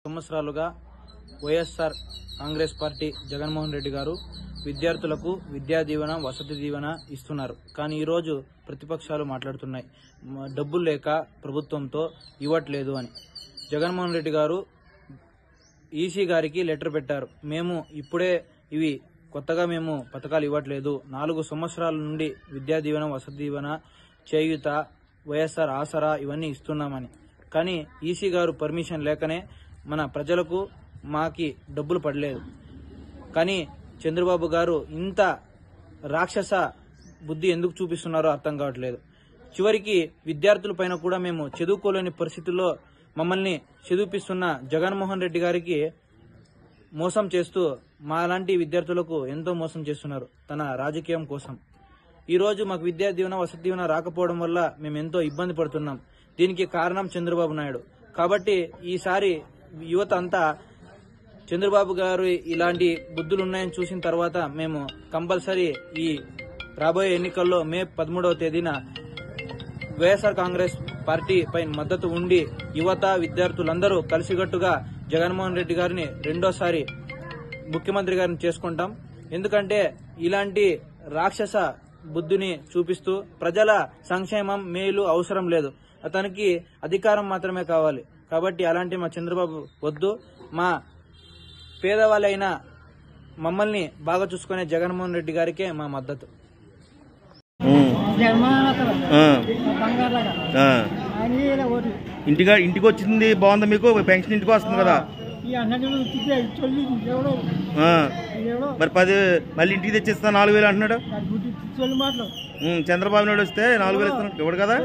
సంవత్సరాలుగా వైఎస్ఆర్ కాంగ్రెస్ పార్టీ జగన్మోహన్ రెడ్డి గారు విద్యార్థులకు విద్యా దీవెన వసతి దీవెన ఇస్తున్నారు. కానీ ఈరోజు ప్రతిపక్షాలు మాట్లాడుతున్నాయి డబ్బులు లేక ప్రభుత్వంతో ఇవ్వట్లేదు అని. జగన్మోహన్ రెడ్డి గారు ఈసీ గారికి లెటర్ పెట్టారు. మేము ఇప్పుడే ఇవి కొత్తగా మేము పథకాలు ఇవ్వట్లేదు, 4 సంవత్సరాల నుండి విద్యా దీవెన వసతి దీవెన చేయూత వైఎస్ఆర్ ఆసరా ఇవన్నీ ఇస్తున్నామని. కానీ ఈసీ గారు పర్మిషన్ లేకనే మన ప్రజలకు మాకి డబ్బులు పడలేదు. కానీ చంద్రబాబు గారు ఇంత రాక్షస బుద్ధి ఎందుకు చూపిస్తున్నారో అర్థం కావట్లేదు. చివరికి విద్యార్థుల పైన కూడా మేము చదువుకోలేని పరిస్థితుల్లో మమ్మల్ని చదివిపిస్తున్న జగన్మోహన్ రెడ్డి గారికి మోసం చేస్తూ మాలాంటి విద్యార్థులకు ఎంతో మోసం చేస్తున్నారు తన రాజకీయం కోసం. ఈరోజు మాకు విద్యా దీవెన వసతి దీవెన రాకపోవడం వల్ల మేము ఎంతో ఇబ్బంది పడుతున్నాం. దీనికి కారణం చంద్రబాబు నాయుడు. కాబట్టి ఈసారి యువత అంతా చంద్రబాబు గారు ఇలాంటి బుద్ధులు ఉన్నాయని చూసిన తర్వాత మేము కంపల్సరీ ఈ రాబోయే ఎన్నికల్లో మే 13వ తేదీన వైఎస్ఆర్ కాంగ్రెస్ పార్టీ పై మద్దతు ఉండి యువత విద్యార్థులందరూ కలిసికట్టుగా జగన్మోహన్ రెడ్డి గారిని రెండోసారి ముఖ్యమంత్రి గారిని చేసుకుంటాం. ఎందుకంటే ఇలాంటి రాక్షస బుద్ధిని చూపిస్తూ ప్రజల సంక్షేమం మేలు అవసరం లేదు, అతనికి అధికారం మాత్రమే కావాలి. కాబట్టి అలాంటి మా చంద్రబాబు వద్దు. మా పేదవాళ్ళైన మమ్మల్ని బాగా చూసుకునే జగన్మోహన్ రెడ్డి గారికే మా మద్దతు. ఇంటికి వచ్చింది బాగుందా మీకు? పెన్షన్ ఇంటికి వస్తుంది కదా మరి మళ్ళీ ఇంటికి తెచ్చిస్తా 4,000 అంటున్నాడు. చంద్రబాబు నాయుడు వస్తే 4,000 ఇస్తున్నాడు ఇవ్వడు కదా.